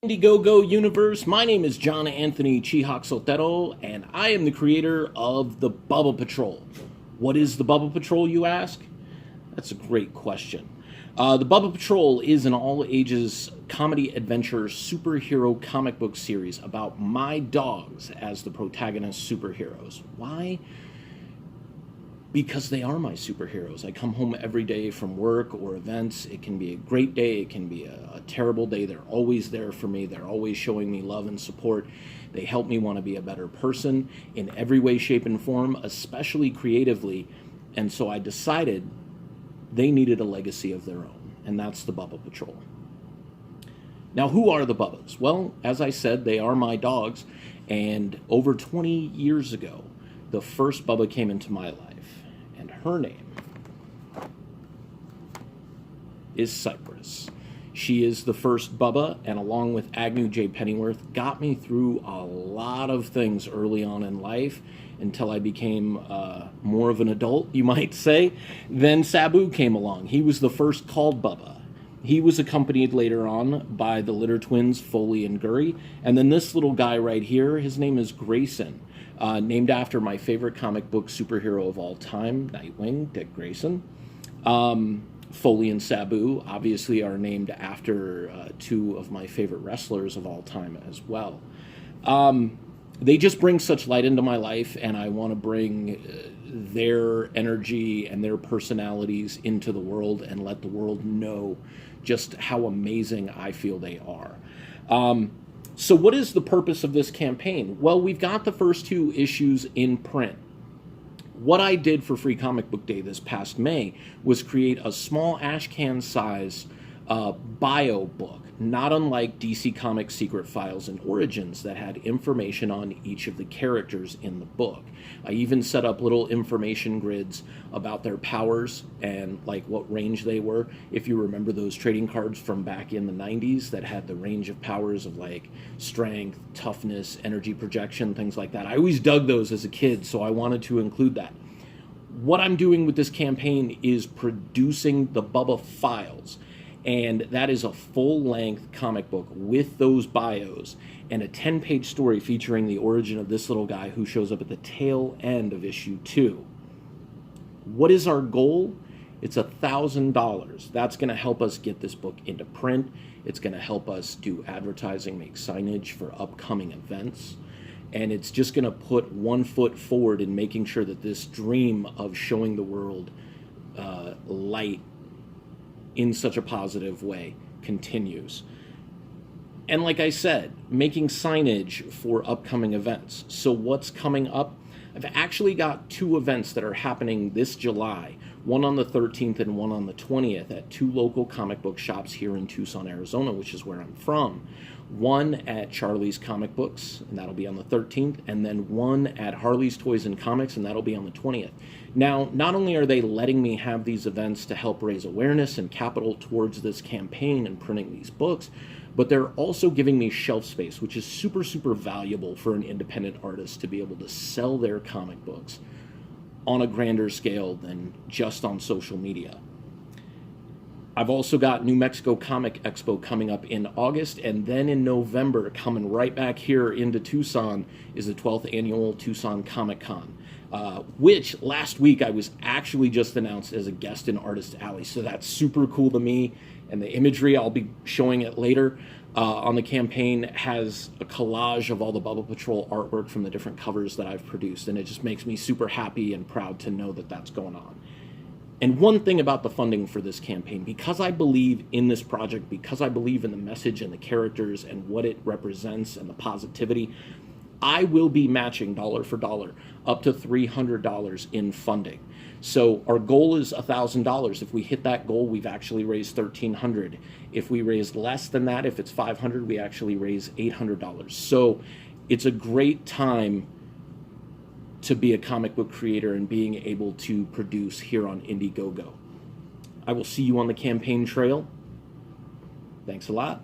Indiegogo universe, my name is John Anthony Chihak Sotero, and I am the creator of the Bubba Patrol. What is the Bubba Patrol, you ask? That's a great question. The Bubba Patrol is an all-ages comedy adventure superhero comic book series about my dogs as the protagonist superheroes. Why? Because they are my superheroes. I come home every day from work or events. It can be a great day. It can be a terrible day. They're always there for me. They're always showing me love and support. They help me want to be a better person in every way, shape, and form, especially creatively. And so I decided they needed a legacy of their own, and that's the Bubba Patrol. Now, who are the Bubbas? Well, as I said, they are my dogs, and over 20 years ago, the first Bubba came into my life. Her name is Cypress. She is the first Bubba, and along with Agnew J. Pennyworth, got me through a lot of things early on in life until I became more of an adult, you might say. Then Sabu came along. He was the first called Bubba. He was accompanied later on by the litter twins, Foley and Gurry. And then this little guy right here, his name is Grayson. Named after my favorite comic book superhero of all time, Nightwing, Dick Grayson. Foley and Sabu obviously are named after two of my favorite wrestlers of all time as well. They just bring such light into my life, and I want to bring their energy and their personalities into the world and let the world know just how amazing I feel they are. So what is the purpose of this campaign? Well, we've got the first two issues in print. What I did for Free Comic Book Day this past May was create a small ash can size bio book, not unlike DC Comics Secret Files and Origins that had information on each of the characters in the book. I even set up little information grids about their powers and like what range they were. If you remember those trading cards from back in the 90s that had the range of powers of like strength, toughness, energy projection, things like that. I always dug those as a kid, so I wanted to include that. What I'm doing with this campaign is producing the Bubba Files. And that is a full-length comic book with those bios and a 10-page story featuring the origin of this little guy who shows up at the tail end of issue 2. What is our goal? It's $1,000. That's going to help us get this book into print. It's going to help us do advertising, make signage for upcoming events. And it's just going to put one foot forward in making sure that this dream of showing the world light in such a positive way continues. And like I said, making signage for upcoming events. So what's coming up? I've actually got two events that are happening this July, one on the 13th and one on the 20th at two local comic book shops here in Tucson, Arizona, which is where I'm from. One at Charlie's Comic Books, and that'll be on the 13th, and then one at Harley's Toys and Comics, and that'll be on the 20th. Now, not only are they letting me have these events to help raise awareness and capital towards this campaign and printing these books, but they're also giving me shelf space, which is super, super valuable for an independent artist to be able to sell their comic books on a grander scale than just on social media. I've also got New Mexico Comic Expo coming up in August, and then in November, coming right back here into Tucson, is the 12th annual Tucson Comic Con, which last week I was actually just announced as a guest in Artist Alley, so that's super cool to me, and the imagery, I'll be showing it later, on the campaign has a collage of all the Bubba Patrol artwork from the different covers that I've produced, and it just makes me super happy and proud to know that that's going on. And one thing about the funding for this campaign, because I believe in this project, because I believe in the message and the characters and what it represents and the positivity, I will be matching dollar for dollar up to $300 in funding. So our goal is $1,000. If we hit that goal, we've actually raised $1,300. If we raise less than that, if it's $500, we actually raise $800. So it's a great time to be a comic book creator and being able to produce here on Indiegogo. I will see you on the campaign trail. Thanks a lot.